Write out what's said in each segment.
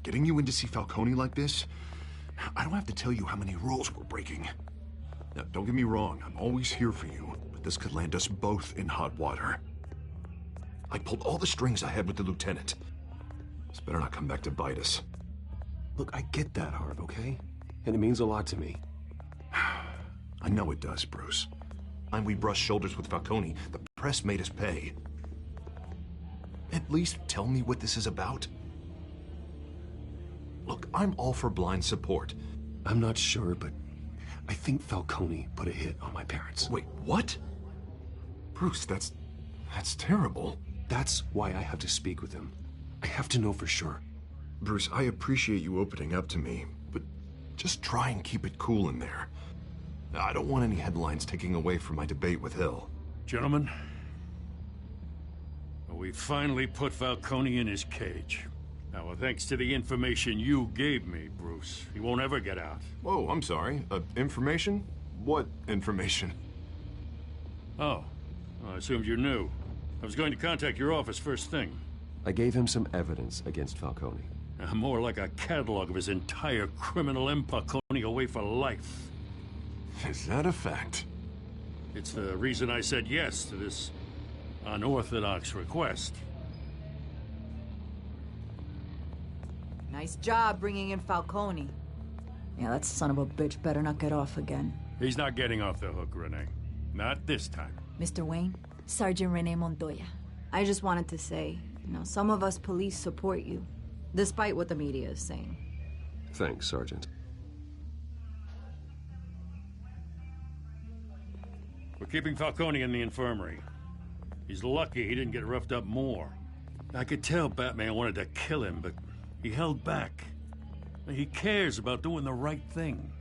getting you in to see Falcone like this? I don't have to tell you how many rules we're breaking. Now, don't get me wrong, I'm always here for you, but this could land us both in hot water. I pulled all the strings I had with the lieutenant. This better not come back to bite us. Look, I get that, Harv, okay? And it means a lot to me. I know it does, Bruce. Time we brushed shoulders with Falcone, the press made us pay. At least tell me what this is about. Look, I'm all for blind support. I'm not sure, but I think Falcone put a hit on my parents. Wait, what? Bruce, that's terrible. That's why I have to speak with him. I have to know for sure. Bruce, I appreciate you opening up to me, but just try and keep it cool in there. I don't want any headlines taking away from my debate with Hill. Gentlemen, we finally put Falcone in his cage. Now, thanks to the information you gave me, Bruce, he won't ever get out. Whoa, I'm sorry. Information? What information? Oh, I assumed you knew. I was going to contact your office first thing. I gave him some evidence against Falcone. More like a catalog of his entire criminal empire, Falcone away for life. Is that a fact? It's the reason I said yes to this unorthodox request. Nice job bringing in Falcone. Yeah, that son of a bitch better not get off again. He's not getting off the hook, Renee. Not this time. Mr. Wayne, Sergeant Renee Montoya. I just wanted to say, some of us police support you, despite what the media is saying. Thanks, Sergeant. We're keeping Falcone in the infirmary. He's lucky he didn't get roughed up more. I could tell Batman wanted to kill him, but he held back. He cares about doing the right thing.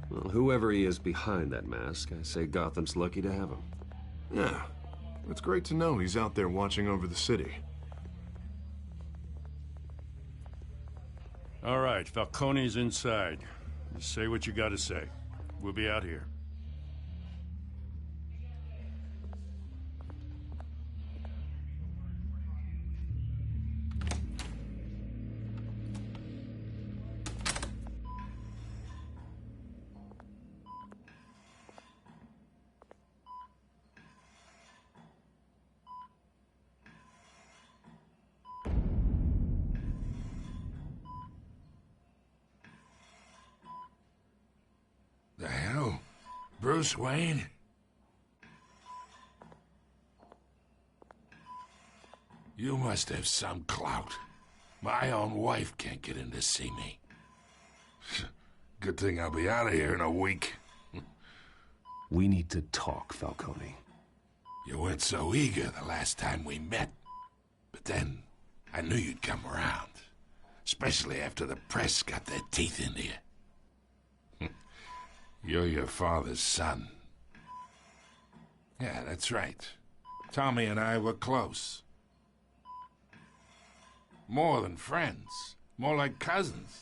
Well, whoever he is behind that mask, I say Gotham's lucky to have him. Yeah, it's great to know he's out there watching over the city. All right, Falcone's inside. Just say what you gotta say. We'll be out here. The hell? Bruce Wayne? You must have some clout. My own wife can't get in to see me. Good thing I'll be out of here in a week. We need to talk, Falcone. You weren't so eager the last time we met. But then, I knew you'd come around. Especially after the press got their teeth into you. You're your father's son. Yeah, that's right. Tommy and I were close. More than friends. More like cousins.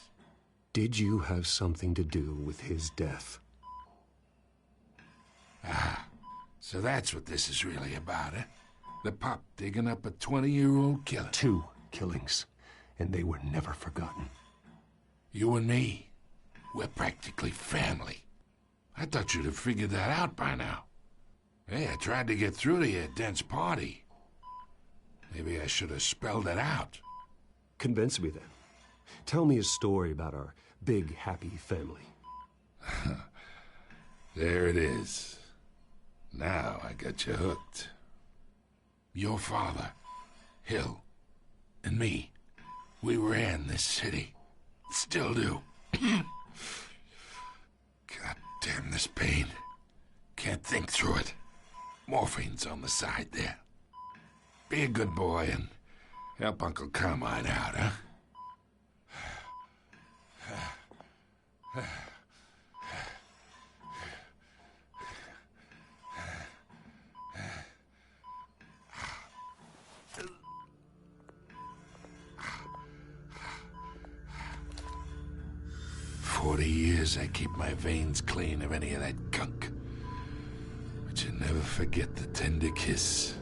Did you have something to do with his death? Ah, so that's what this is really about, eh? The pup digging up a 20-year-old killer. 2 killings, and they were never forgotten. You and me, we're practically family. I thought you'd have figured that out by now. Hey, I tried to get through to your dense party. Maybe I should have spelled it out. Convince me then. Tell me a story about our big, happy family. There it is. Now I got you hooked. Your father, Hill, and me, we ran this city. Still do. God damn this pain. Can't think through it. Morphine's on the side there. Be a good boy and help Uncle Carmine out, huh? 40 years I keep my veins clean of any of that gunk. But you never forget the tender kiss.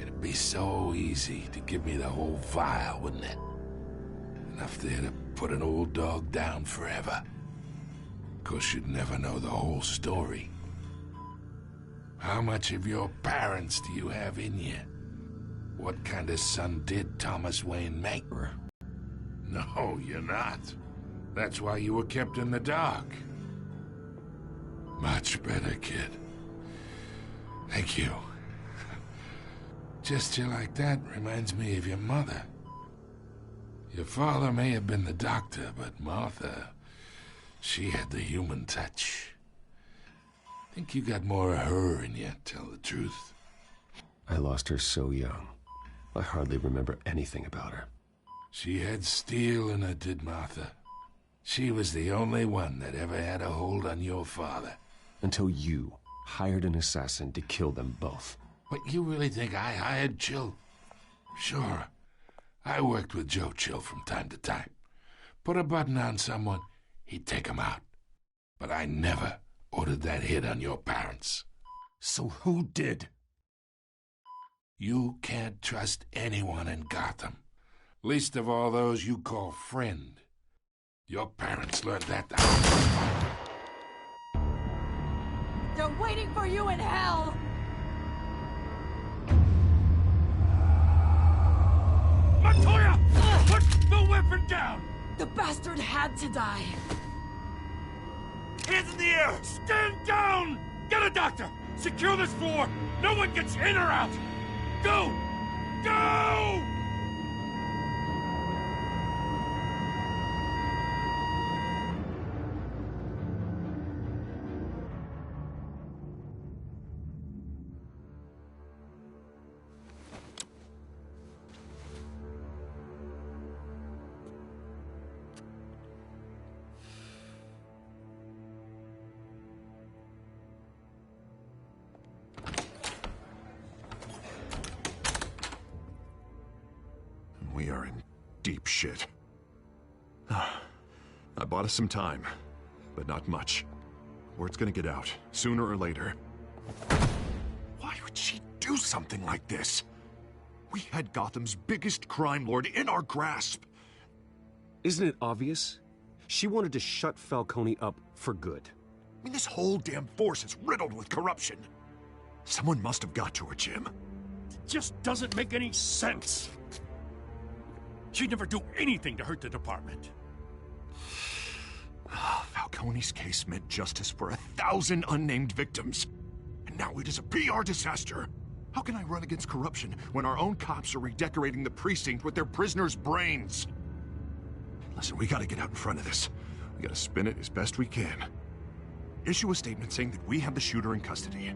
It'd be so easy to give me the whole vial, wouldn't it? Enough there to put an old dog down forever. Of course, you'd never know the whole story. How much of your parents do you have in you? What kind of son did Thomas Wayne make? No, you're not. That's why you were kept in the dark. Much better, kid. Thank you. Gesture like that reminds me of your mother. Your father may have been the doctor, but Martha, she had the human touch. Think you got more of her in you, tell the truth. I lost her so young. I hardly remember anything about her. She had steel in her, did Martha. She was the only one that ever had a hold on your father. Until you hired an assassin to kill them both. What, you really think I hired Chill? Sure. I worked with Joe Chill from time to time. Put a button on someone, he'd take him out. But I never ordered that hit on your parents. So who did? You can't trust anyone in Gotham. Least of all those you call friend. Your parents learned that the hard way. They're waiting for you in hell! Montoya! Put the weapon down! The bastard had to die. Hands in the air! Stand down! Get a doctor! Secure this floor! No one gets in or out! Go! Go! We are in deep shit. I bought us some time, but not much. Word's gonna get out, sooner or later. Why would she do something like this? We had Gotham's biggest crime lord in our grasp. Isn't it obvious? She wanted to shut Falcone up for good. I mean, this whole damn force is riddled with corruption. Someone must have got to her, Jim. It just doesn't make any sense. She'd never do anything to hurt the department. Falcone's case meant justice for 1,000 unnamed victims. And now it is a PR disaster. How can I run against corruption when our own cops are redecorating the precinct with their prisoners' brains? Listen, we gotta get out in front of this. We gotta spin it as best we can. Issue a statement saying that we have the shooter in custody.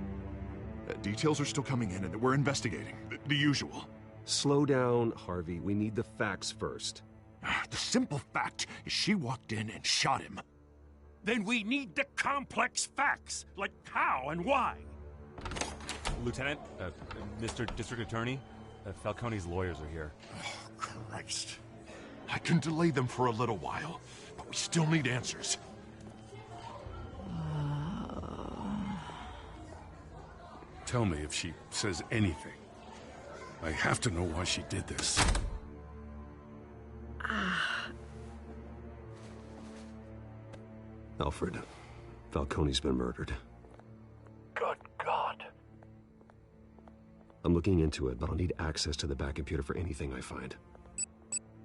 Details are still coming in and that we're investigating. The usual. Slow down, Harvey. We need the facts first. The simple fact is she walked in and shot him. Then we need the complex facts, like how and why. Lieutenant, Mr. District Attorney, Falcone's lawyers are here. Oh, Christ. I can delay them for a little while, but we still need answers. Tell me if she says anything. I have to know why she did this. Alfred, Falcone's been murdered. Good God. I'm looking into it, but I'll need access to the back computer for anything I find.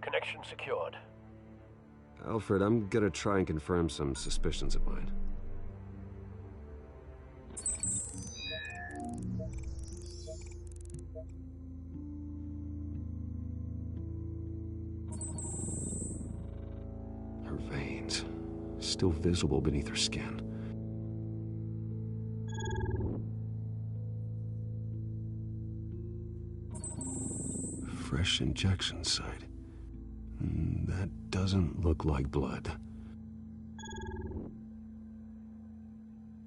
Connection secured. Alfred, I'm gonna try and confirm some suspicions of mine. Her veins, still visible beneath her skin. Fresh injection site. That doesn't look like blood.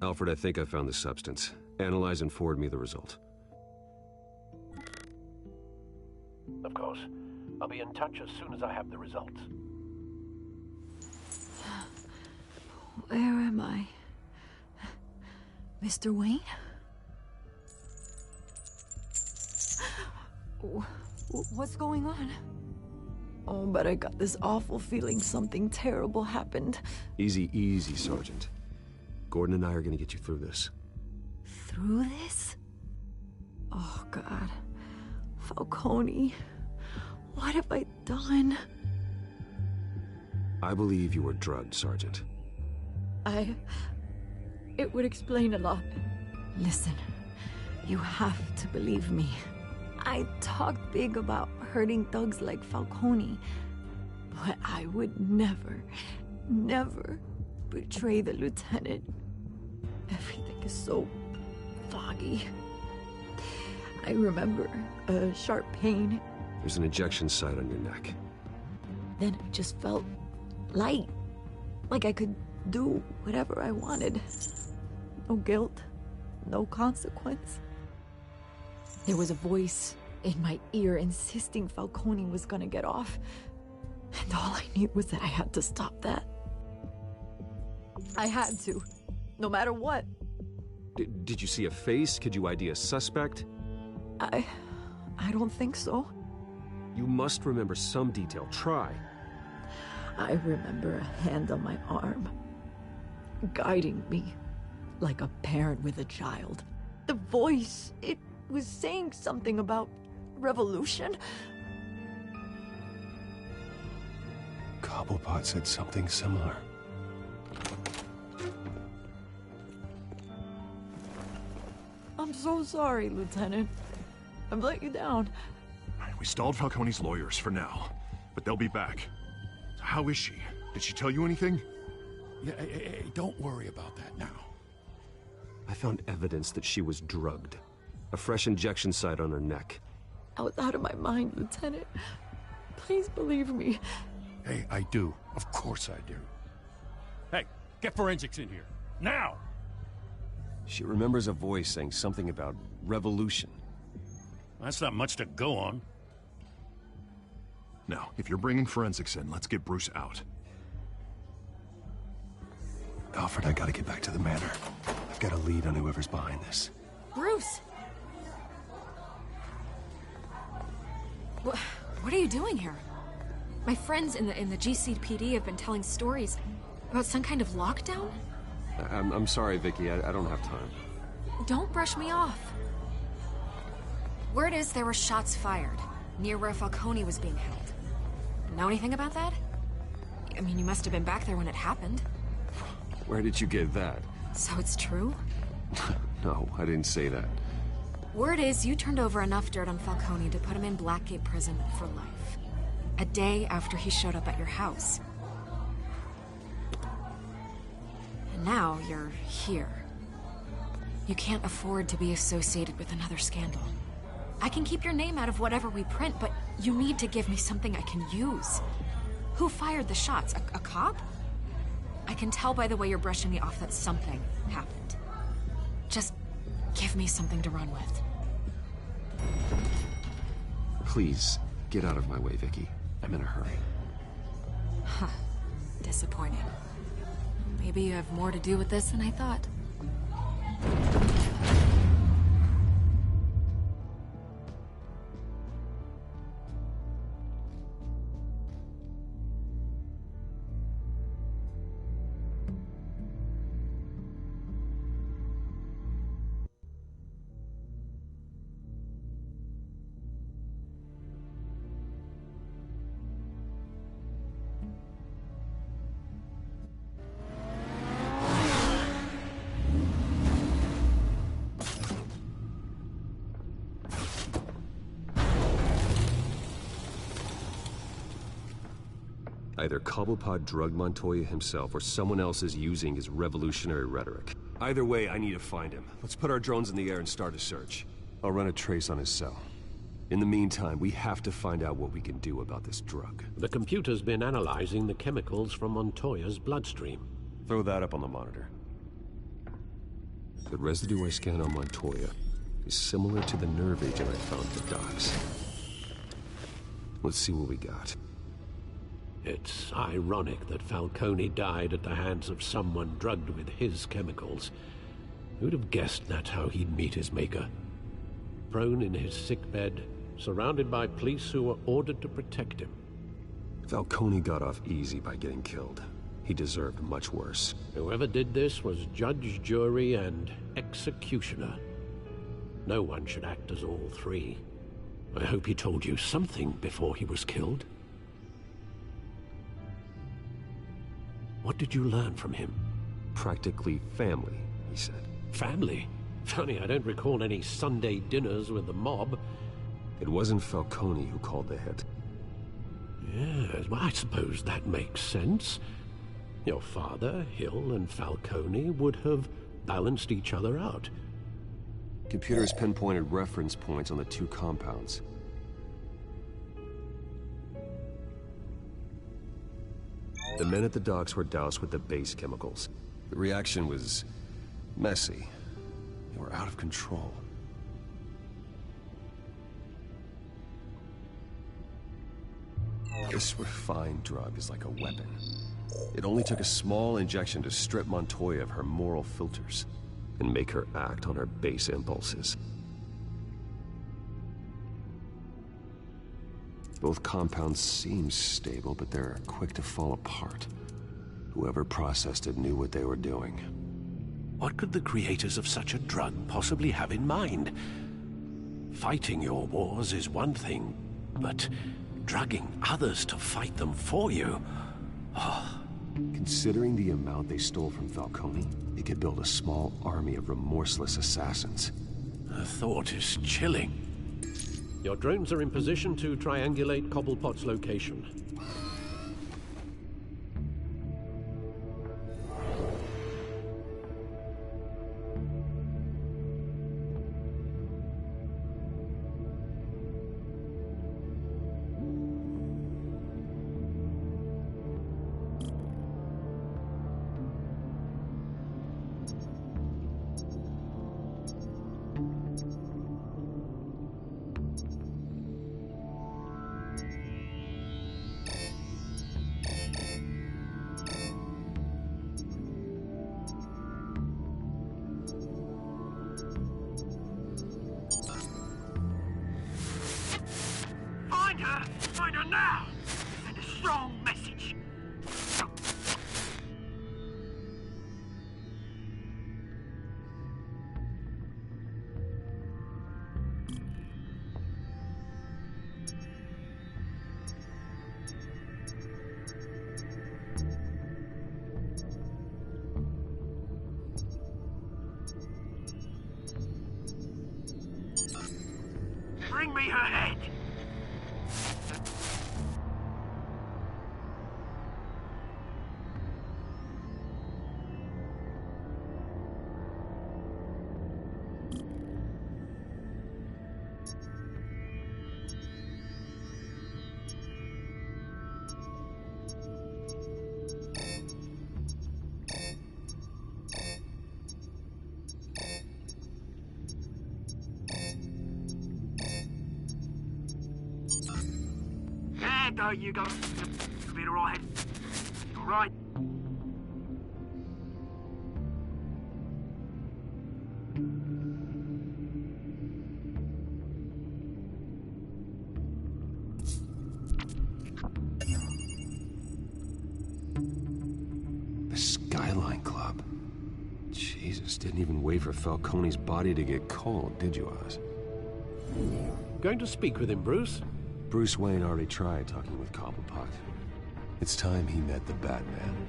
Alfred, I think I found the substance. Analyze and forward me the result. Of course. I'll be in touch as soon as I have the results. Where am I? Mr. Wayne? What's going on? Oh, but I got this awful feeling something terrible happened. Easy, easy, Sergeant. Gordon and I are gonna get you through this. Through this? Oh, God. Falcone. What have I done? I believe you were drugged, Sergeant. It would explain a lot. Listen, you have to believe me. I talked big about hurting thugs like Falcone, but I would never, never betray the lieutenant. Everything is so foggy. I remember a sharp pain. There's an injection site on your neck. Then I just felt light, like I could do whatever I wanted. No guilt, no consequence. There was a voice in my ear insisting Falcone was gonna get off. And all I knew was that I had to stop that. I had to, no matter what. Did you see a face? Could you ID a suspect? I don't think so. You must remember some detail. Try. I remember a hand on my arm, guiding me like a parent with a child. The voice, it was saying something about revolution. Cobblepot said something similar. I'm so sorry, Lieutenant. I've let you down. We stalled Falcone's lawyers for now, but they'll be back. How is she? Did she tell you anything? Yeah, hey, don't worry about that now. I found evidence that she was drugged. A fresh injection site on her neck. I was out of my mind, Lieutenant. Please believe me. Hey, I do. Of course I do. Hey, get forensics in here. Now! She remembers a voice saying something about revolution. That's not much to go on. Now, if you're bringing forensics in, let's get Bruce out. Alfred, I gotta get back to the manor. I've got a lead on whoever's behind this. Bruce! What are you doing here? My friends in the GCPD have been telling stories about some kind of lockdown? I'm sorry, Vicky. I don't have time. Don't brush me off. Word is there were shots fired near where Falcone was being held. Know anything about that? I mean, you must have been back there when it happened. Where did you get that? So it's true? No, I didn't say that. Word is you turned over enough dirt on Falcone to put him in Blackgate Prison for life. A day after he showed up at your house. And now you're here. You can't afford to be associated with another scandal. I can keep your name out of whatever we print, but you need to give me something I can use. Who fired the shots? A cop? I can tell by the way you're brushing me off that something happened. Just give me something to run with. Please, get out of my way, Vicky. I'm in a hurry. Huh. Disappointing. Maybe you have more to do with this than I thought. Either Cobblepot drugged Montoya himself, or someone else is using his revolutionary rhetoric. Either way, I need to find him. Let's put our drones in the air and start a search. I'll run a trace on his cell. In the meantime, we have to find out what we can do about this drug. The computer's been analyzing the chemicals from Montoya's bloodstream. Throw that up on the monitor. The residue I scanned on Montoya is similar to the nerve agent I found at the docks. Let's see what we got. It's ironic that Falcone died at the hands of someone drugged with his chemicals. Who'd have guessed that's how he'd meet his maker? Prone in his sickbed, surrounded by police who were ordered to protect him. Falcone got off easy by getting killed. He deserved much worse. Whoever did this was judge, jury, and executioner. No one should act as all three. I hope he told you something before he was killed. What did you learn from him? Practically family, he said. Family? Funny, I don't recall any Sunday dinners with the mob. It wasn't Falcone who called the hit. Yes, well, I suppose that makes sense. Your father, Hill, and Falcone would have balanced each other out. Computers pinpointed reference points on the two compounds. The men at the docks were doused with the base chemicals. The reaction was messy. They were out of control. This refined drug is like a weapon. It only took a small injection to strip Montoya of her moral filters and make her act on her base impulses. Both compounds seem stable, but they're quick to fall apart. Whoever processed it knew what they were doing. What could the creators of such a drug possibly have in mind? Fighting your wars is one thing, but drugging others to fight them for you? Oh. Considering the amount they stole from Falcone, they could build a small army of remorseless assassins. The thought is chilling. Your drones are in position to triangulate Cobblepot's location. Find her now! Send a strong message! Bring me her head! There you go. You'll be alright. Alright. The Skyline Club. Jesus, didn't even wait for Falcone's body to get cold, did you, Oz? Going to speak with him, Bruce? Bruce Wayne already tried talking with Cobblepot. It's time he met the Batman.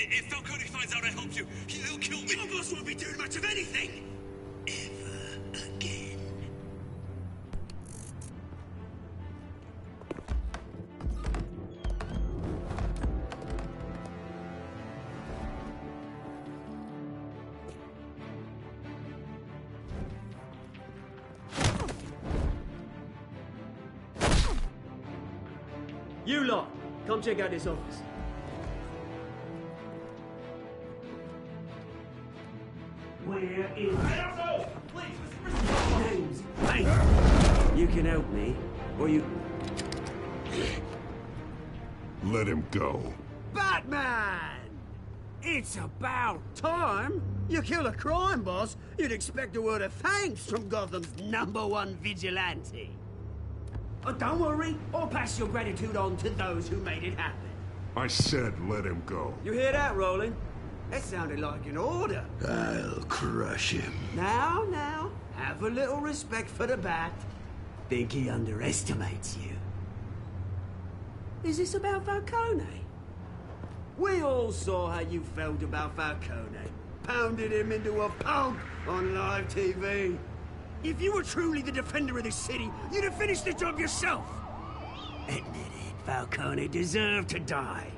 If Falcone finds out I helped you, he'll kill me. Your boss won't be doing much of anything. Ever again. You lot, come check out this office. Where is... Names. Hey! You can help me, or you... Let him go. Batman! It's about time. You kill a crime boss, you'd expect a word of thanks from Gotham's #1 vigilante. Oh, don't worry, I'll pass your gratitude on to those who made it happen. I said let him go. You hear that, Roland? That sounded like an order. I'll crush him. Now, have a little respect for the Bat. Think he underestimates you. Is this about Falcone? We all saw how you felt about Falcone. Pounded him into a pulp on live TV. If you were truly the defender of this city, you'd have finished the job yourself. Admit it, Falcone deserved to die.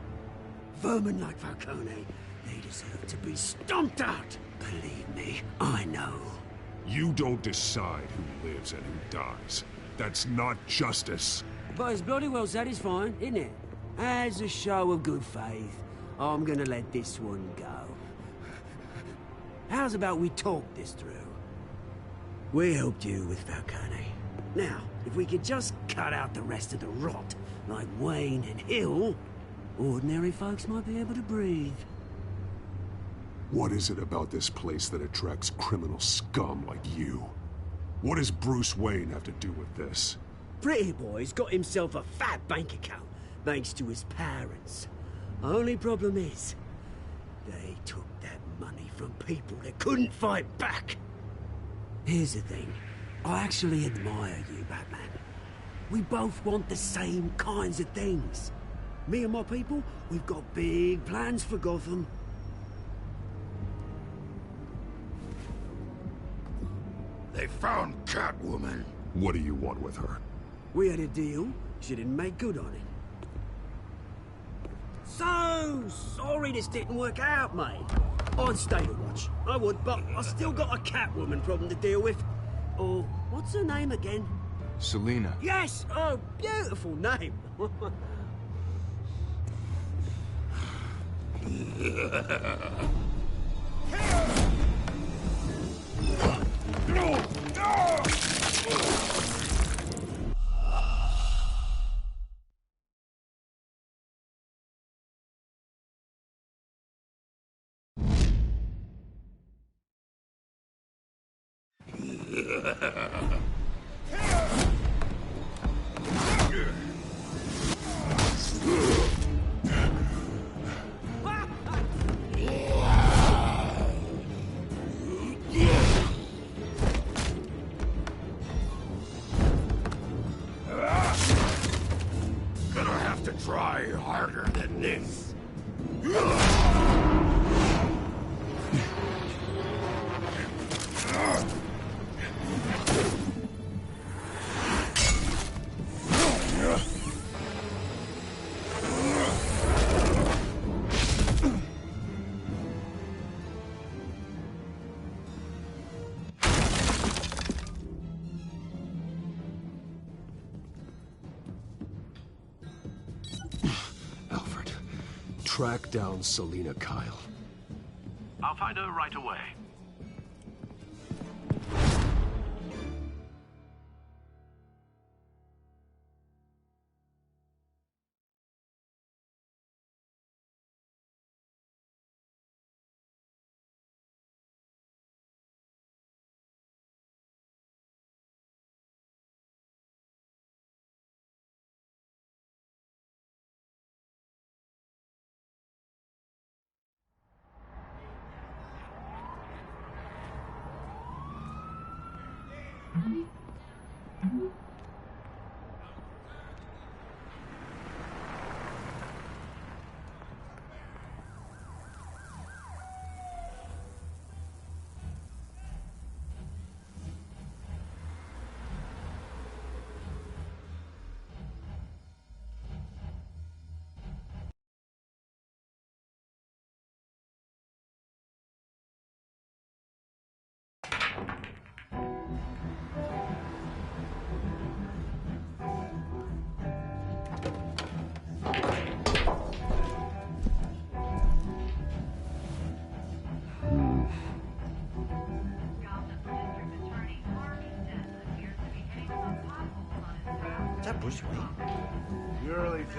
Vermin like Falcone, they deserve to be stomped out. Believe me, I know. You don't decide who lives and who dies. That's not justice. But it's bloody well satisfying, isn't it? As a show of good faith, I'm gonna let this one go. How's about we talk this through? We helped you with Falcone. Now, if we could just cut out the rest of the rot, like Wayne and Hill, ordinary folks might be able to breathe. What is it about this place that attracts criminal scum like you? What does Bruce Wayne have to do with this? Pretty Boy's got himself a fat bank account, thanks to his parents. Only problem is, they took that money from people that couldn't fight back. Here's the thing. I actually admire you, Batman. We both want the same kinds of things. Me and my people, we've got big plans for Gotham. They found Catwoman. What do you want with her? We had a deal. She didn't make good on it. So sorry this didn't work out, mate. I'd stay to watch. I would, but I still got a Catwoman problem to deal with. Oh, what's her name again? Selina. Yes! Oh, beautiful name. Gonna have to try harder than this. Track down Selina Kyle. I'll find her right away.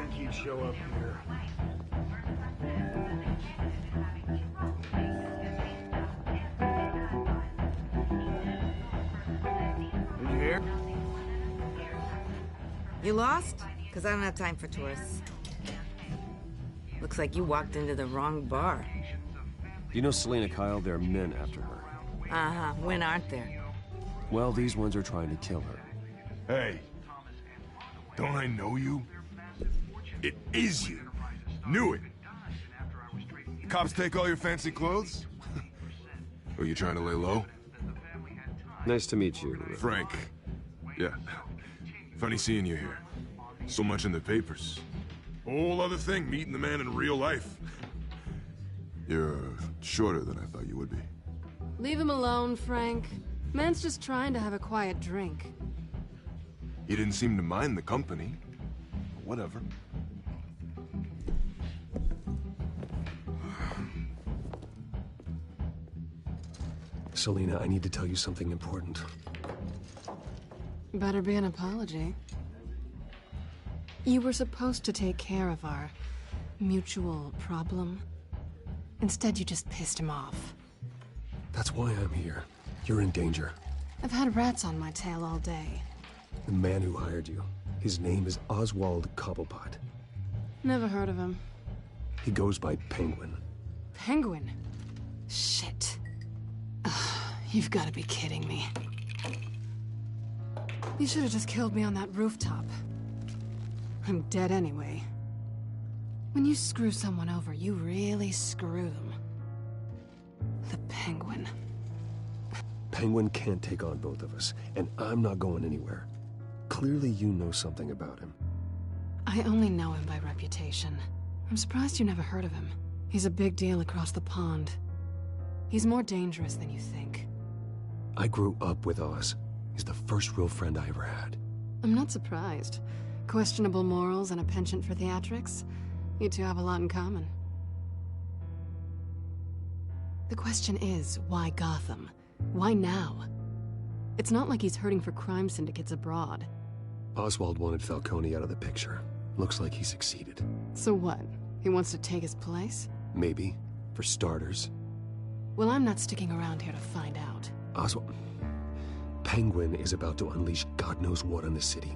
think he'd show up here. Did you hear? You lost? Because I don't have time for tourists. Looks like you walked into the wrong bar. You know Selena Kyle? There are men after her. Uh-huh. When aren't there? Well, these ones are trying to kill her. Hey. Don't I know you? It is you. Knew it. The cops take all your fancy clothes? Are you trying to lay low? Nice to meet you. Frank. Yeah. Funny seeing you here. So much in the papers. Whole other thing, meeting the man in real life. You're shorter than I thought you would be. Leave him alone, Frank. Man's just trying to have a quiet drink. He didn't seem to mind the company. Whatever. Selena, I need to tell you something important. Better be an apology. You were supposed to take care of our mutual problem. Instead, you just pissed him off. That's why I'm here. You're in danger. I've had rats on my tail all day. The man who hired you, his name is Oswald Cobblepot. Never heard of him. He goes by Penguin. Penguin? Shit. Ugh, you've got to be kidding me. You should have just killed me on that rooftop. I'm dead anyway. When you screw someone over, you really screw them. The Penguin. Penguin can't take on both of us, and I'm not going anywhere. Clearly you know something about him. I only know him by reputation. I'm surprised you never heard of him. He's a big deal across the pond. He's more dangerous than you think. I grew up with Oz. He's the first real friend I ever had. I'm not surprised. Questionable morals and a penchant for theatrics. You two have a lot in common. The question is, why Gotham? Why now? It's not like he's hurting for crime syndicates abroad. Oswald wanted Falcone out of the picture. Looks like he succeeded. So what? He wants to take his place? Maybe. For starters. Well, I'm not sticking around here to find out. Oswald... Penguin is about to unleash God knows what on the city.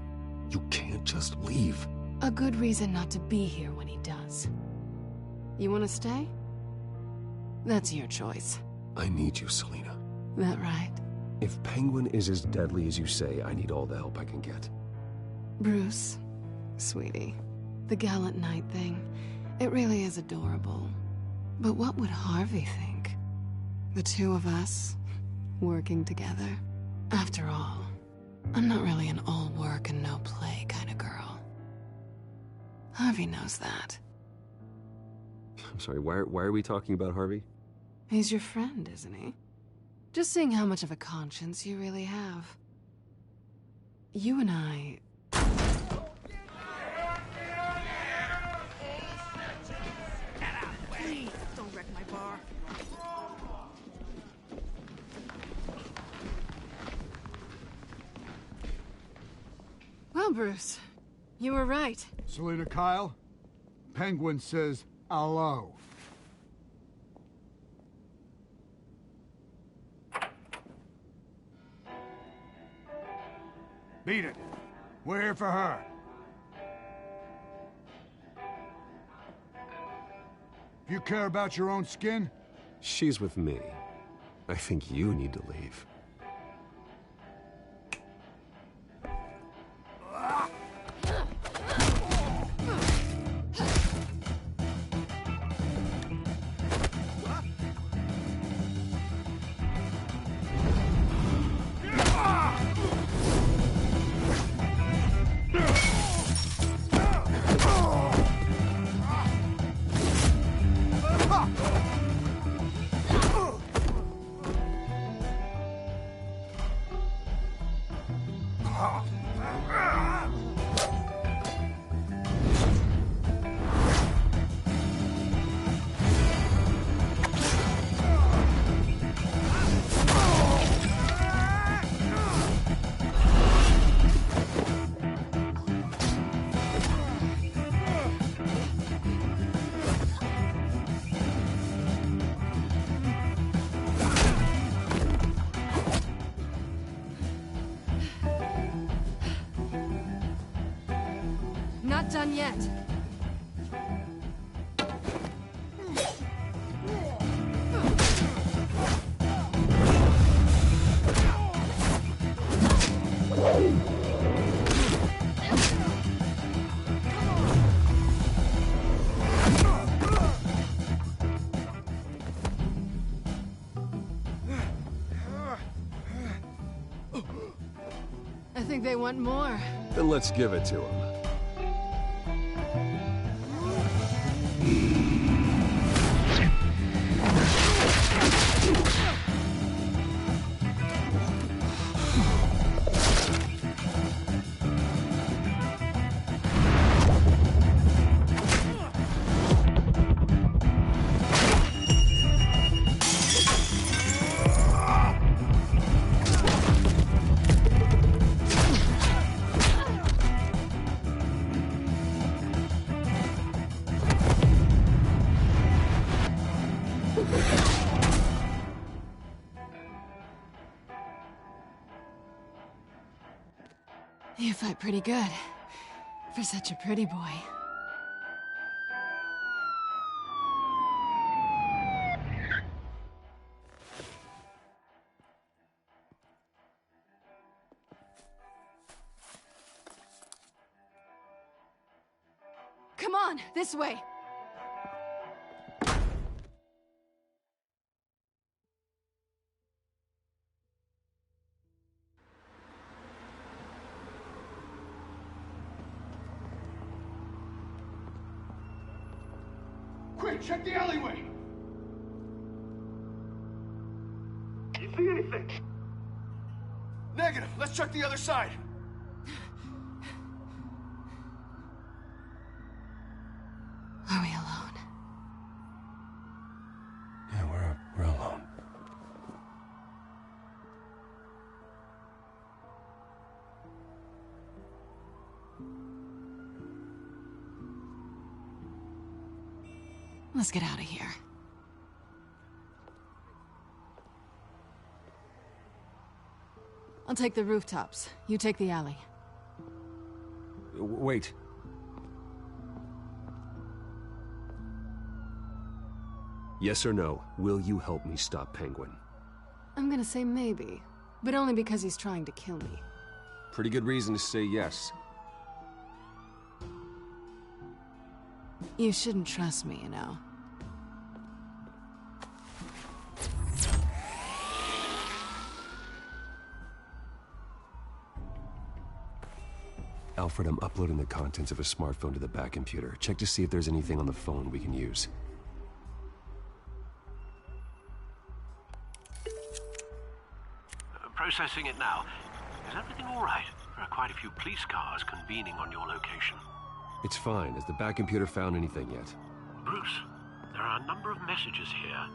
You can't just leave. A good reason not to be here when he does. You want to stay? That's your choice. I need you, Selena. That right? If Penguin is as deadly as you say, I need all the help I can get. Bruce, sweetie, the gallant knight thing, it really is adorable. But what would Harvey think? The two of us, working together? After all, I'm not really an all work and no play kind of girl. Harvey knows that. I'm sorry, why are we talking about Harvey? He's your friend, isn't he? Just seeing how much of a conscience you really have. You and I... Please, don't wreck my bar. Well, Bruce, you were right. Selena Kyle, Penguin says hello. Beat it. We're here for her. If you care about your own skin... She's with me. I think you need to leave. done yet. I think they want more. Then let's give it to them. You fight pretty good. For such a pretty boy. Come on, this way. Quick, check the alleyway! You see anything? Negative. Let's check the other side. Are we alone? Yeah, we're alone. Let's get out of here. I'll take the rooftops. You take the alley. Wait. Yes or no, will you help me stop Penguin? I'm gonna say maybe, but only because he's trying to kill me. Pretty good reason to say yes. You shouldn't trust me, you know. Alfred, I'm uploading the contents of a smartphone to the back computer. Check to see if there's anything on the phone we can use. Processing it now. Is everything all right? There are quite a few police cars convening on your location. It's fine. Has the back computer found anything yet? Bruce, there are a number of messages here.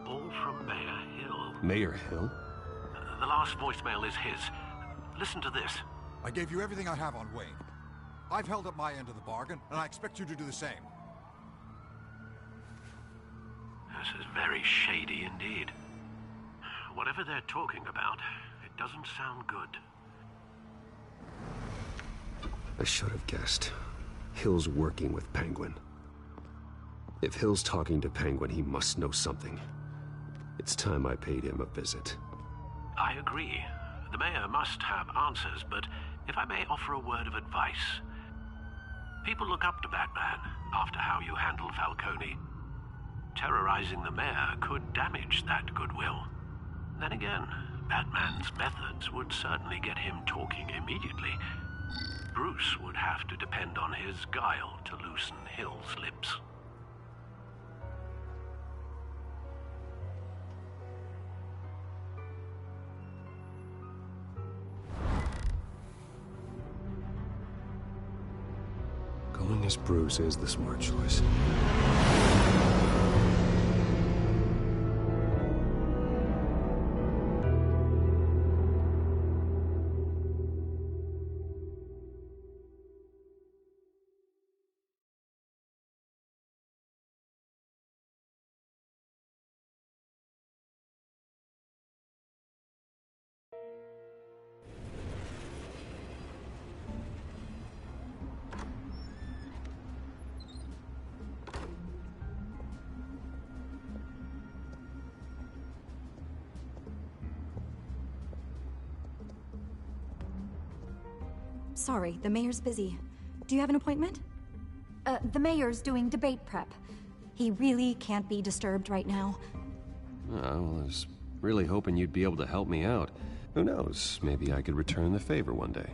All from Mayor Hill. Mayor Hill? The last voicemail is his. Listen to this. I gave you everything I have on Wayne. I've held up my end of the bargain, and I expect you to do the same. This is very shady indeed. Whatever they're talking about, it doesn't sound good. I should have guessed. Hill's working with Penguin. If Hill's talking to Penguin, he must know something. It's time I paid him a visit. I agree. The mayor must have answers, but if I may offer a word of advice. People look up to Batman after how you handled Falcone. Terrorizing the mayor could damage that goodwill. Then again, Batman's methods would certainly get him talking immediately. Bruce would have to depend on his guile to loosen Hill's lips. Going as Bruce is the smart choice. sorry, the mayor's busy. Do you have an appointment? The mayor's doing debate prep. He really can't be disturbed right now. I was really hoping you'd be able to help me out. Who knows, maybe I could return the favor one day.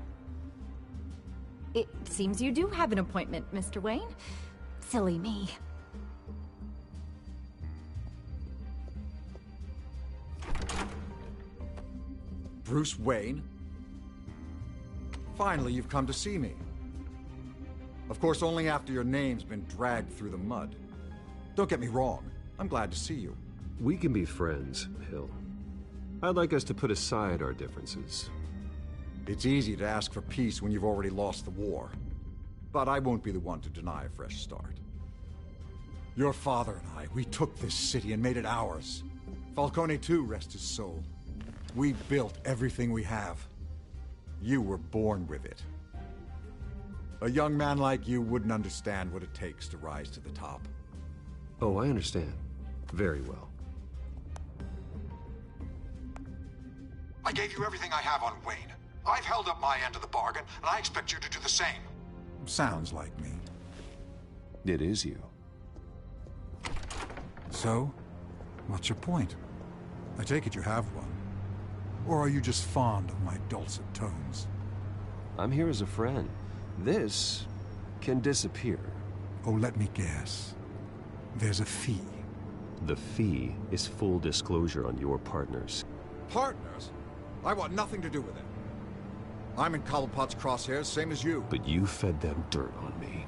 It seems you do have an appointment, Mr. Wayne. Silly me. Bruce Wayne? Finally, you've come to see me. Of course, only after your name's been dragged through the mud. Don't get me wrong, I'm glad to see you. We can be friends, Hill. I'd like us to put aside our differences. It's easy to ask for peace when you've already lost the war. But I won't be the one to deny a fresh start. Your father and I, we took this city and made it ours. Falcone too, rest his soul. We built everything we have. You were born with it. A young man like you wouldn't understand what it takes to rise to the top. Oh, I understand. Very well. I gave you everything I have on Wayne. I've held up my end of the bargain, and I expect you to do the same. Sounds like me. It is you. So, what's your point? I take it you have one. Or are you just fond of my dulcet tones? I'm here as a friend. This can disappear. Oh, let me guess. There's a fee. The fee is full disclosure on your partners. Partners? I want nothing to do with it. I'm in Cobblepot's crosshairs, same as you. But you fed them dirt on me.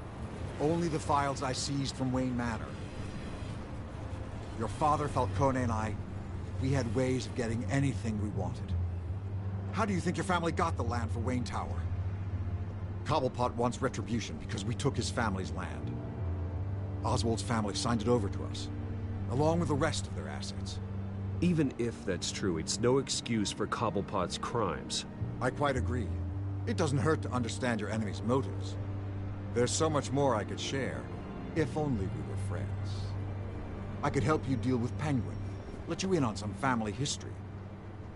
Only the files I seized from Wayne Manor. Your father, Falcone, and I, we had ways of getting anything we wanted. How do you think your family got the land for Wayne Tower? Cobblepot wants retribution because we took his family's land. Oswald's family signed it over to us, along with the rest of their assets. Even if that's true, it's no excuse for Cobblepot's crimes. I quite agree. It doesn't hurt to understand your enemy's motives. There's so much more I could share, if only we were friends. I could help you deal with Penguin, let you in on some family history.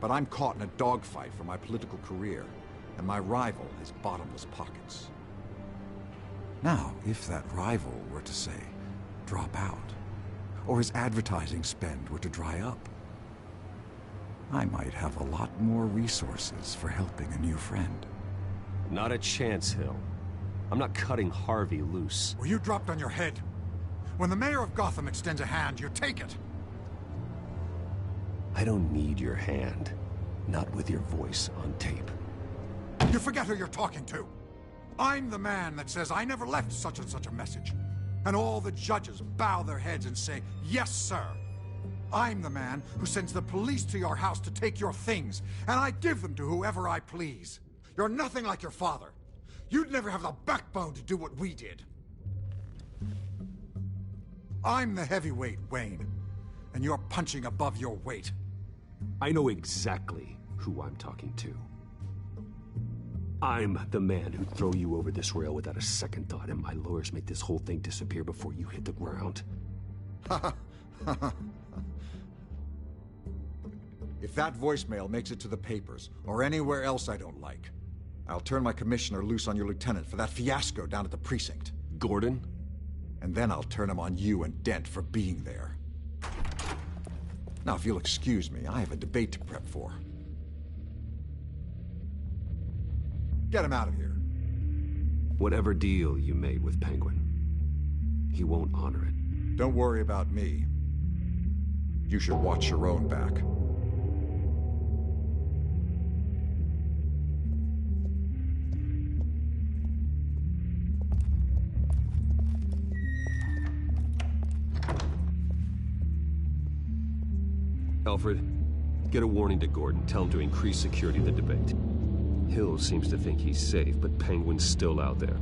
But I'm caught in a dogfight for my political career, and my rival has bottomless pockets. Now, if that rival were to say, drop out, or his advertising spend were to dry up, I might have a lot more resources for helping a new friend. Not a chance, Hill. I'm not cutting Harvey loose. Well, you dropped on your head. When the mayor of Gotham extends a hand, you take it. I don't need your hand. Not with your voice on tape. You forget who you're talking to. I'm the man that says I never left such and such a message. And all the judges bow their heads and say, yes, sir. I'm the man who sends the police to your house to take your things, and I give them to whoever I please. You're nothing like your father. You'd never have the backbone to do what we did. I'm the heavyweight, Wayne, and you're punching above your weight. I know exactly who I'm talking to. I'm the man who'd throw you over this rail without a second thought, and my lawyers make this whole thing disappear before you hit the ground. If that voicemail makes it to the papers, or anywhere else I don't like, I'll turn my commissioner loose on your lieutenant for that fiasco down at the precinct. Gordon? And then I'll turn him on you and Dent for being there. Now, if you'll excuse me, I have a debate to prep for. Get him out of here. Whatever deal you made with Penguin, he won't honor it. Don't worry about me. You should watch your own back. Alfred, get a warning to Gordon. Tell him to increase security of the debate. Hill seems to think he's safe, but Penguin's still out there.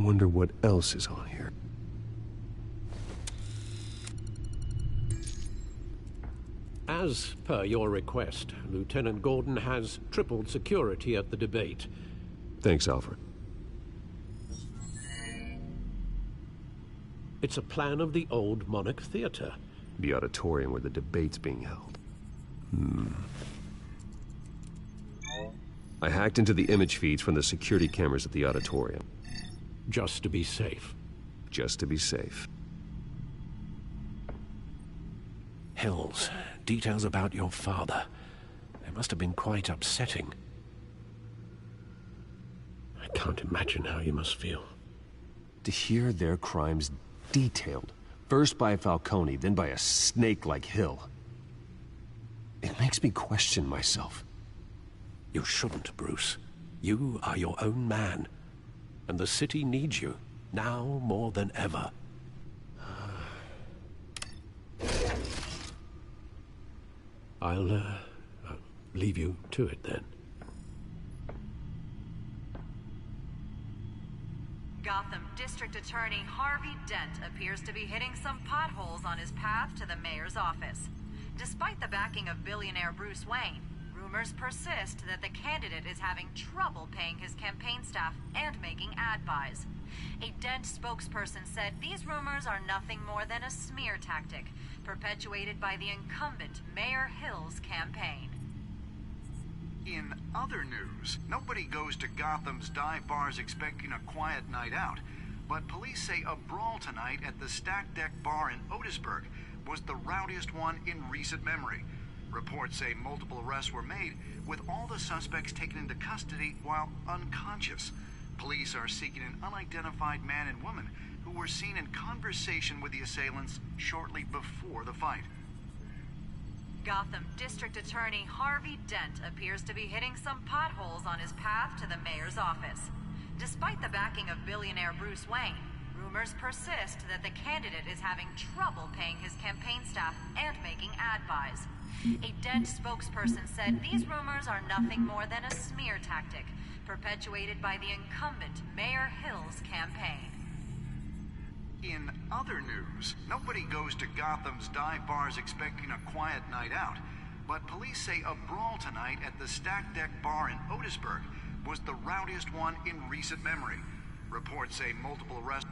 wonder what else is on here. As per your request, Lieutenant Gordon has tripled security at the debate. Thanks, Alfred. It's a plan of the old Monarch Theater. The auditorium where the debate's being held. I hacked into the image feeds from the security cameras at the auditorium. Just to be safe. Just to be safe. Hills, details about your father. They must have been quite upsetting. I can't imagine how you must feel. To hear their crimes detailed, first by Falcone, then by a snake like Hill. It makes me question myself. You shouldn't, Bruce. You are your own man. And the city needs you, now more than ever. I'll leave you to it then. Gotham District Attorney Harvey Dent appears to be hitting some potholes on his path to the mayor's office. Despite the backing of billionaire Bruce Wayne, rumors persist that the candidate is having trouble paying his campaign staff and making ad buys. A Dent spokesperson said these rumors are nothing more than a smear tactic, perpetuated by the incumbent Mayor Hill's campaign. In other news, nobody goes to Gotham's dive bars expecting a quiet night out, but police say a brawl tonight at the Stack Deck Bar in Otisburg was the rowdiest one in recent memory. Reports say multiple arrests were made, with all the suspects taken into custody while unconscious. Police are seeking an unidentified man and woman who were seen in conversation with the assailants shortly before the fight. Gotham District Attorney Harvey Dent appears to be hitting some potholes on his path to the mayor's office. Despite the backing of billionaire Bruce Wayne, rumors persist that the candidate is having trouble paying his campaign staff and making ad buys. A Dent spokesperson said these rumors are nothing more than a smear tactic, perpetuated by the incumbent Mayor Hill's campaign. In other news, nobody goes to Gotham's dive bars expecting a quiet night out, but police say a brawl tonight at the Stack Deck Bar in Otisburg was the rowdiest one in recent memory. Reports say multiple arrests.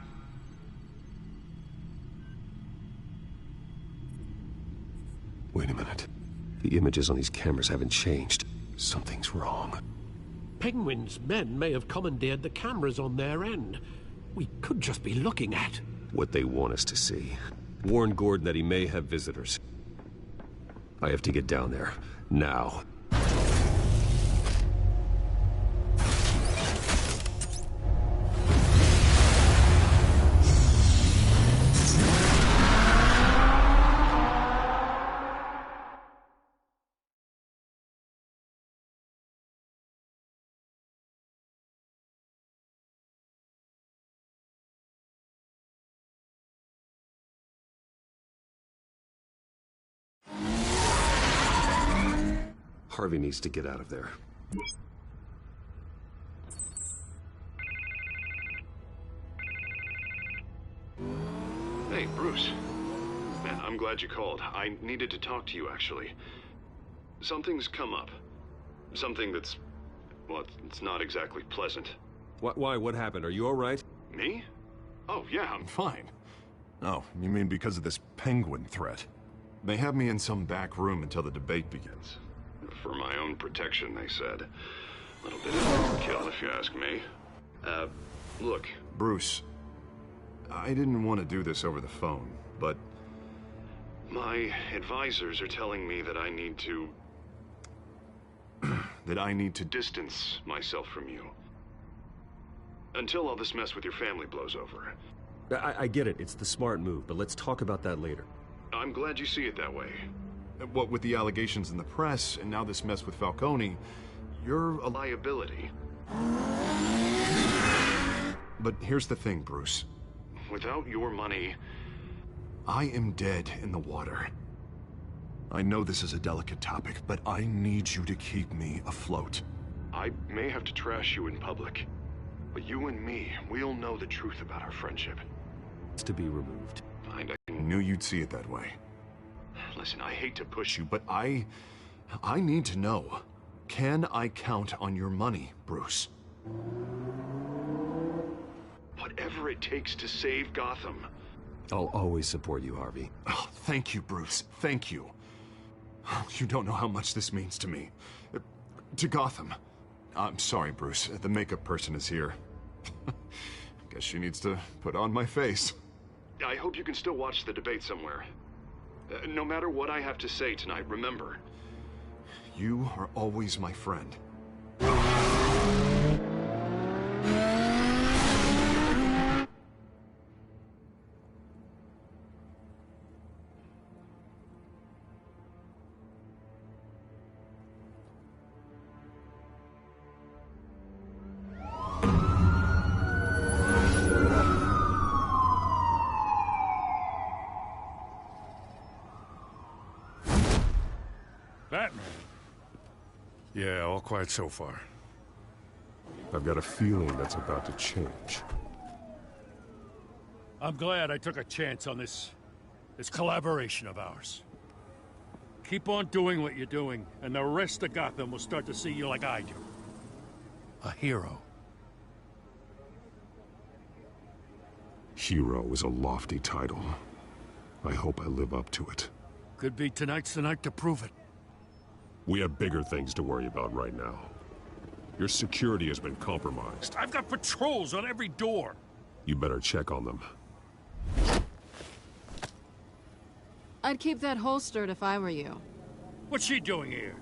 Wait a minute. The images on these cameras haven't changed. Something's wrong. Penguin's men may have commandeered the cameras on their end. We could just be looking at what they want us to see. Warn Gordon that he may have visitors. I have to get down there. Now. Harvey needs to get out of there. Hey, Bruce. Man, I'm glad you called. I needed to talk to you, actually. Something's come up. Something that's... well, it's not exactly pleasant. Why? What happened? Are you all right? Me? Oh, yeah, I'm fine. Oh, you mean because of this penguin threat? They have me in some back room until the debate begins. For my own protection, they said. A little bit of overkill, if you ask me. Look. Bruce, I didn't want to do this over the phone, but... my advisors are telling me that I need to... that I need to distance myself from you. Until all this mess with your family blows over. I get it. It's the smart move, but let's talk about that later. I'm glad you see it that way. What with the allegations in the press, and now this mess with Falcone, you're a liability. But here's the thing, Bruce. Without your money, I am dead in the water. I know this is a delicate topic, but I need you to keep me afloat. I may have to trash you in public. But you and me, we'll know the truth about our friendship. It's to be removed. I knew you'd see it that way. Listen, I hate to push you, but I need to know. Can I count on your money, Bruce? Whatever it takes to save Gotham. I'll always support you, Harvey. Oh, thank you, Bruce. Thank you. You don't know how much this means to me. To Gotham. I'm sorry, Bruce. The makeup person is here. Guess she needs to put on my face. I hope you can still watch the debate somewhere. No matter what I have to say tonight, remember, you are always my friend. Batman? Yeah, all quiet so far. I've got a feeling that's about to change. I'm glad I took a chance on this collaboration of ours. Keep on doing what you're doing, and the rest of Gotham will start to see you like I do. A hero. Hero is a lofty title. I hope I live up to it. Could be tonight's the night to prove it. We have bigger things to worry about right now. Your security has been compromised. I've got patrols on every door. You better check on them. I'd keep that holstered if I were you. What's she doing here?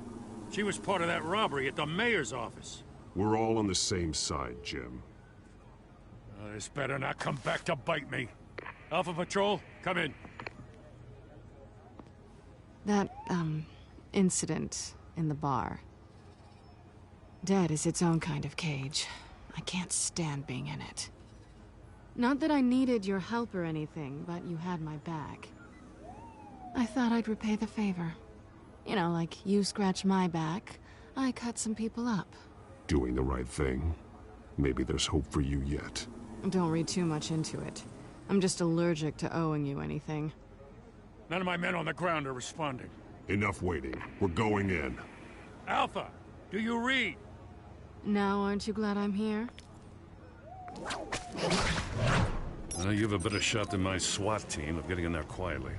She was part of that robbery at the mayor's office. We're all on the same side, Jim. This better not come back to bite me. Alpha Patrol, come in. That, incident in the bar. Dead is its own kind of cage. I can't stand being in it. Not that I needed your help or anything, but you had my back. I thought I'd repay the favor. You know, like you scratch my back, I cut some people up. Doing the right thing. Maybe there's hope for you yet. Don't read too much into it. I'm just allergic to owing you anything. None of my men on the ground are responding. Enough waiting. We're going in. Alpha, do you read? Now, aren't you glad I'm here? You have a better shot than my SWAT team of getting in there quietly.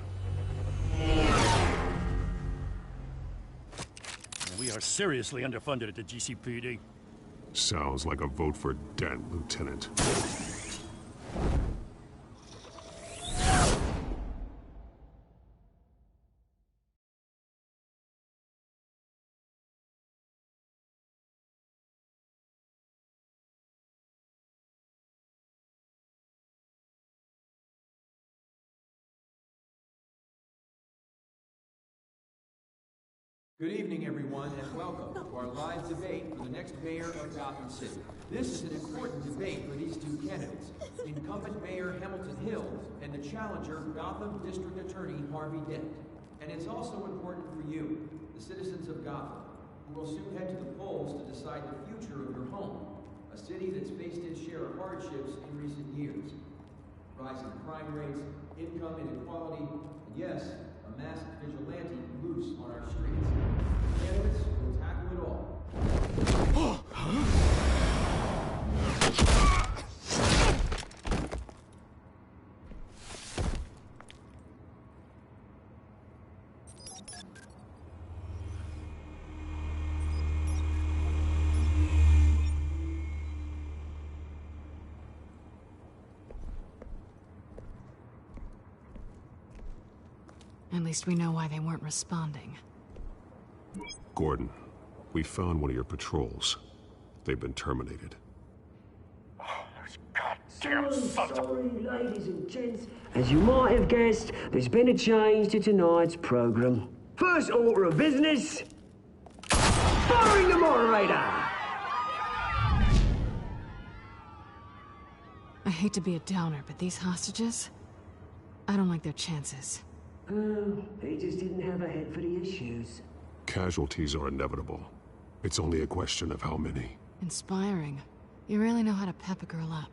We are seriously underfunded at the GCPD. Sounds like a vote for Dent, Lieutenant. Good evening, everyone, and welcome to our live debate for the next mayor of Gotham City. This is an important debate for these two candidates, incumbent Mayor Hamilton Hill and the challenger, Gotham District Attorney Harvey Dent. And it's also important for you, the citizens of Gotham, who will soon head to the polls to decide the future of your home, a city that's faced its share of hardships in recent years. Rising crime rates, income inequality, and yes, a masked vigilante loose on our streets. Candidates will tackle it all. At least we know why they weren't responding. Gordon, we found one of your patrols. They've been terminated. So sorry, ladies and gents. As you might have guessed, there's been a change to tonight's program. First order of business, firing the moderator! I hate to be a downer, but these hostages, I don't like their chances. Oh, he just didn't have a head for the issues. Casualties are inevitable. It's only a question of how many. Inspiring. You really know how to pep a girl up.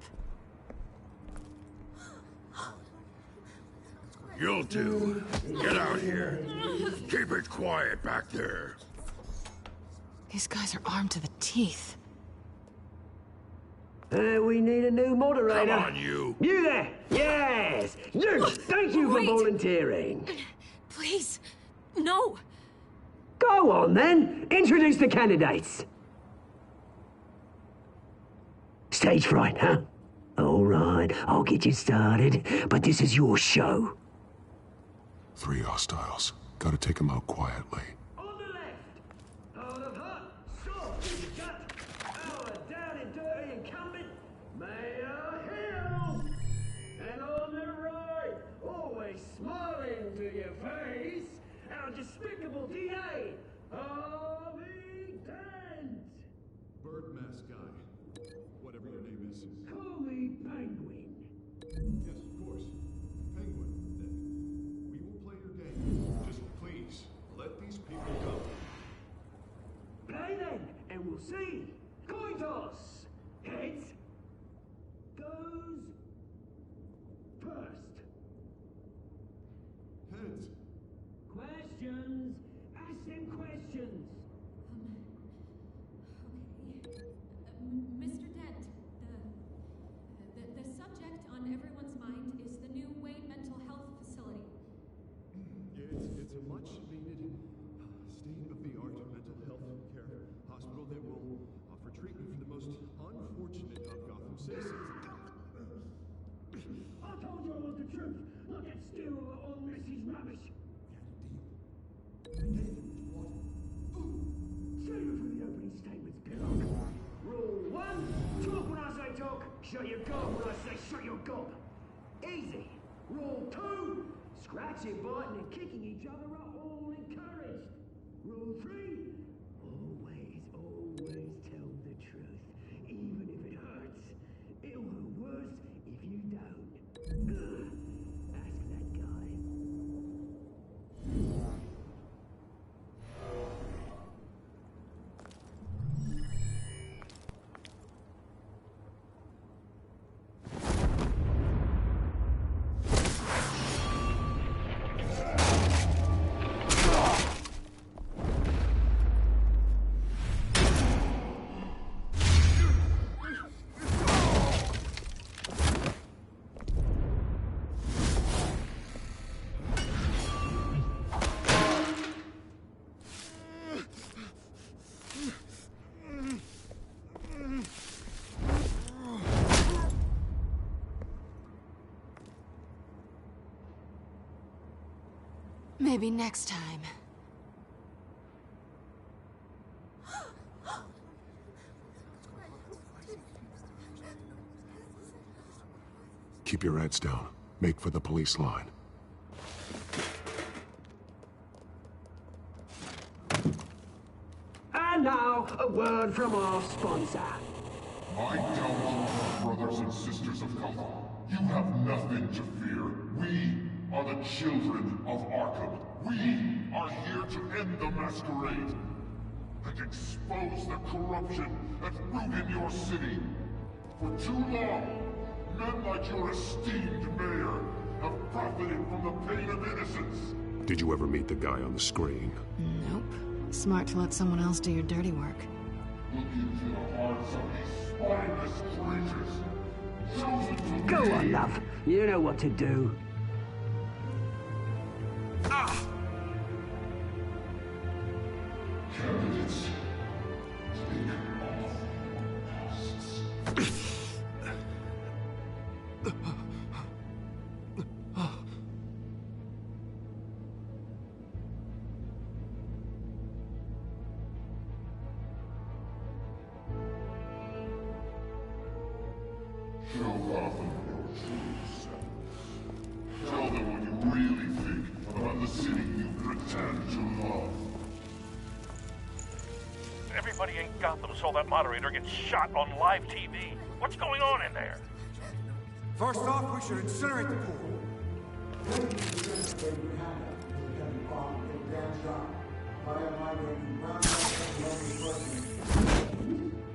You'll do. Get out here. Keep it quiet back there. These guys are armed to the teeth. We need a new moderator. Come on, you. You there! Yes! You! Thank you for volunteering. Please, no. Go on, then. Introduce the candidates. Stage fright, huh? All right, I'll get you started, but this is your show. 3 hostiles. Gotta take them out quietly. On the left, out of hot, soft, gut, our down and dirty incumbent, Mayor Hill. And on the right, always smiling to your face, our despicable DA, Harvey Dent. Bird mask guy. Whatever your name is. Call me Penguin. Yes, of course. Penguin, then. We will play your game. Just please, let these people go. Play then, and we'll see. Coin toss. Heads goes first. Heads. Questions. Ask them questions. Mr. Dent, the subject on everyone's mind is the new Wayne Mental Health Facility. It's a much-needed, state-of-the-art mental health care hospital that will offer treatment for the most unfortunate of Gotham citizens. I told you I want the truth. Not that stew or all Messi's rubbish. Save it for the opening statements, Pillock. Rule 1, talk when I say talk, shut your gob when I say shut your gob. Easy. Rule 2, scratching, biting and kicking each other are all encouraged. Rule 3, always tell the truth, even if it hurts. It'll hurt worse if you don't. Ask that guy. Maybe next time. Keep your heads down. Make for the police line. And now, a word from our sponsor. My downfall, brothers and sisters of Gotham. You have nothing to fear. We are the children of Arkham. We are here to end the masquerade and expose the corruption that ruined your city. For too long, men like your esteemed mayor have profited from the pain of innocence. Did you ever meet the guy on the screen? Nope. Smart to let someone else do your dirty work. Look into the hearts of these spineless creatures. Chosen to Go lead. on, love. You know what to do. Candidates, take off masks. Show Gotham your true self. Tell them what you really think about the city you pretend to love. Everybody in Gotham saw that moderator get shot on live TV. What's going on in there? First off, we should incinerate the pool.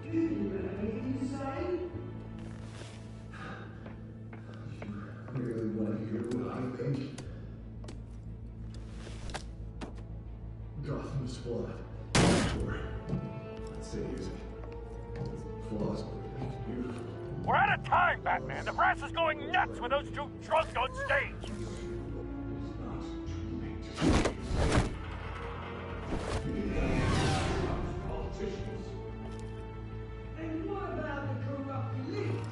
Did you say? blood. Let's see, is it? Flaws, beautiful. We're out of time, Batman. The brass is going nuts with those two drunks on stage. And what about the corrupt elite?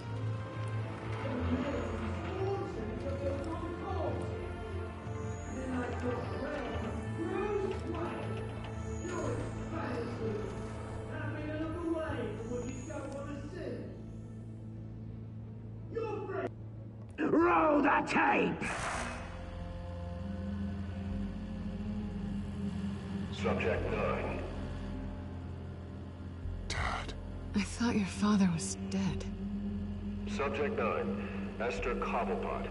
Then I took Bruce Wayne. You're expensive. Have me to look away from what you don't want to see. You're free. Roll the tape! Subject 9. I thought your father was dead. Subject 9. Esther Cobblepot.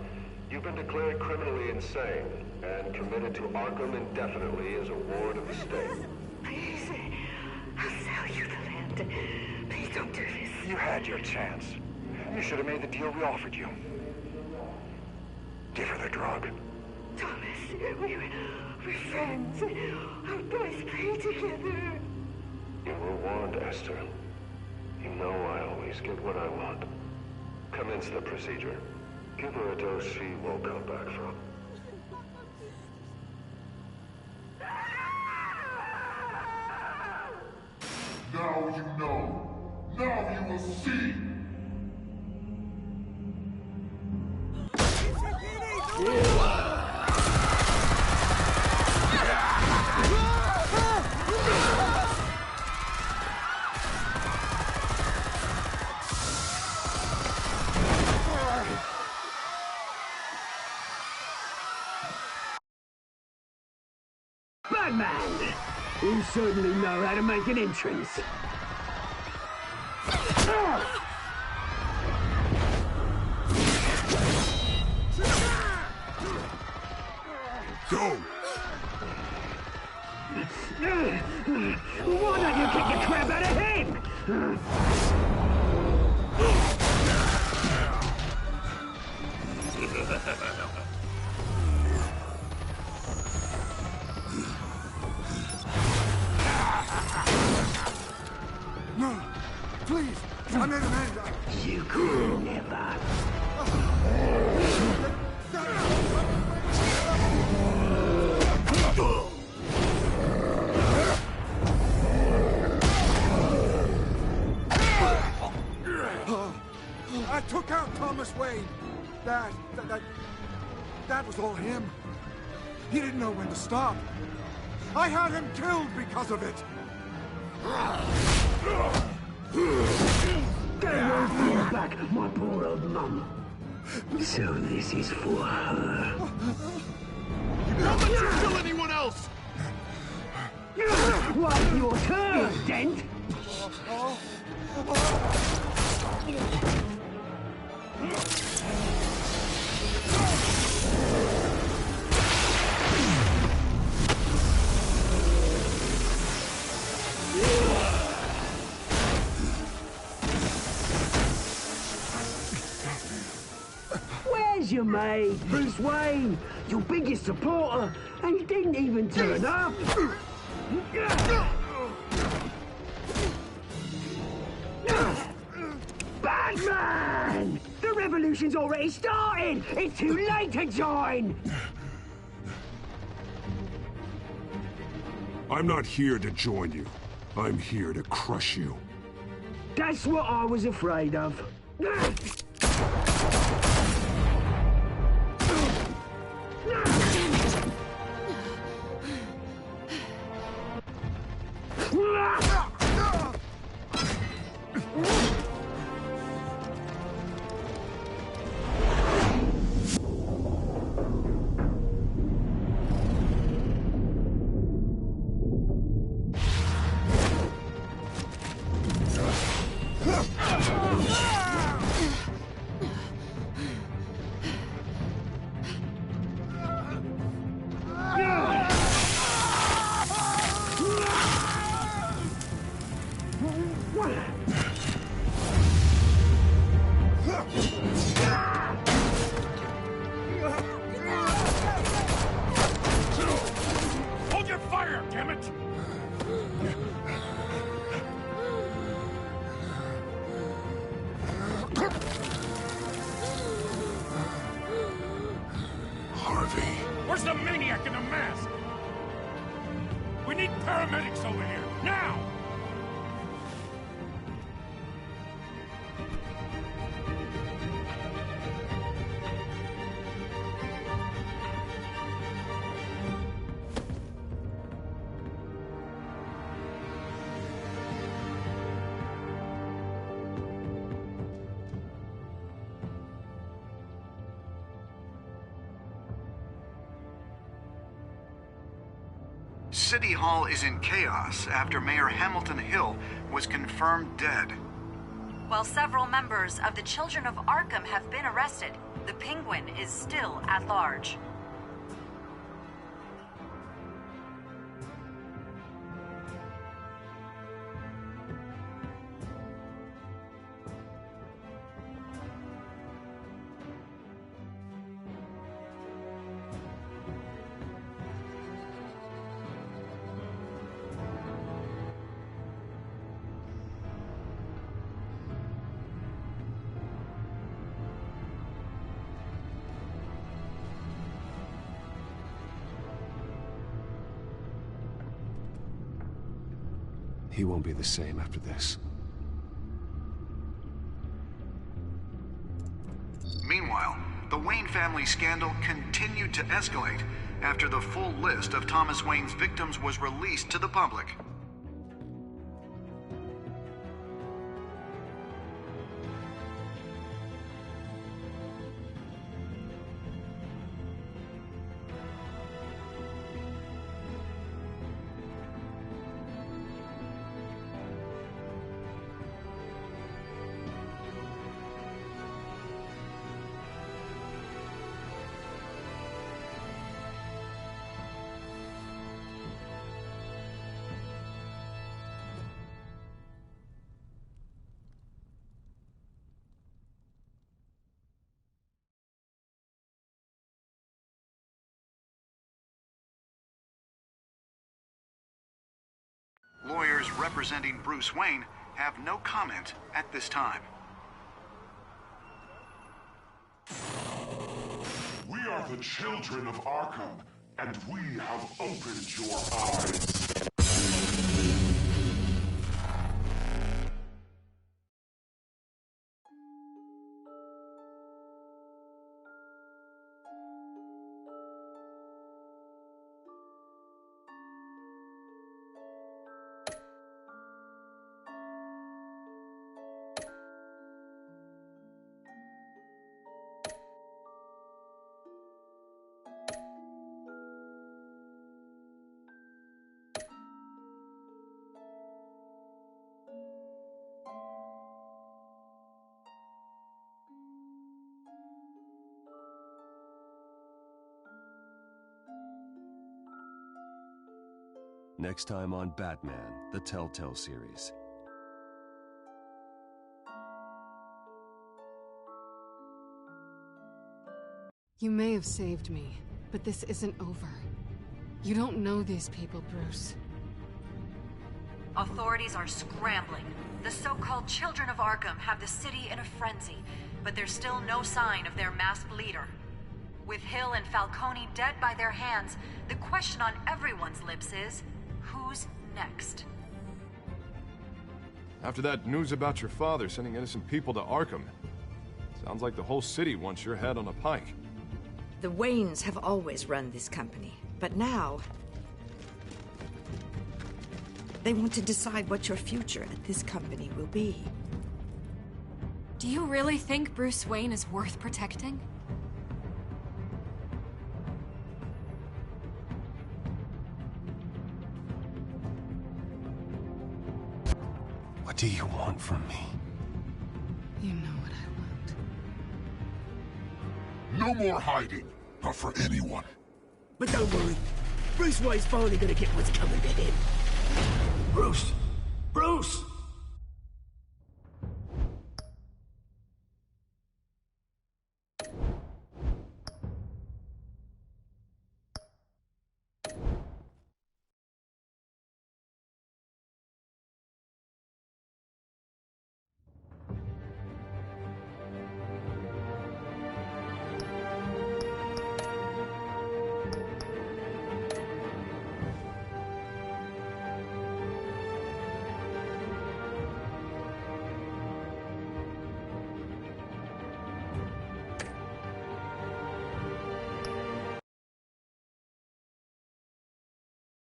You've been declared criminally insane and committed to Arkham indefinitely as a ward of the state. Please, I'll sell you the land. Please don't do this. You had your chance. You should have made the deal we offered you. Give her the drug. Thomas, we're friends. Our boys play together. You were warned, Esther. You know I always get what I want. Commence the procedure. Give her a dose she won't come back from. Now you know. Now you will see. Batman! You certainly know how to make an entrance. Go! Why don't you kick the crap out of him? No! Please! I made an end! You could never. I took out Thomas Wayne. That was all him. He didn't know when to stop. I had him killed because of it. Get away from your back, my poor old mum. So this is for her. Don't let you kill anyone else! Well, your turn, Dent. Where's your mate, Bruce Wayne? Your biggest supporter, and he didn't even turn up. Batman! The revolution's already started! It's too late to join! I'm not here to join you. I'm here to crush you. That's what I was afraid of. Hold your fire, damn it! over here, now! City Hall is in chaos after Mayor Hamilton Hill was confirmed dead. While several members of the Children of Arkham have been arrested, the Penguin is still at large. He won't be the same after this. Meanwhile, the Wayne family scandal continued to escalate after the full list of Thomas Wayne's victims was released to the public. Lawyers representing Bruce Wayne have no comment at this time. We are the children of Arkham, and we have opened your eyes. Next time on Batman, the Telltale series. You may have saved me, but this isn't over. You don't know these people, Bruce. Authorities are scrambling. The so-called Children of Arkham have the city in a frenzy, but there's still no sign of their masked leader. With Hill and Falcone dead by their hands, the question on everyone's lips is, who's next? After that news about your father sending innocent people to Arkham, sounds like the whole city wants your head on a pike. The Waynes have always run this company, but now they want to decide what your future at this company will be. Do you really think Bruce Wayne is worth protecting? What do you want from me? You know what I No want. more hiding, not for anyone. But don't worry, Bruce Wayne's finally gonna get what's coming to him.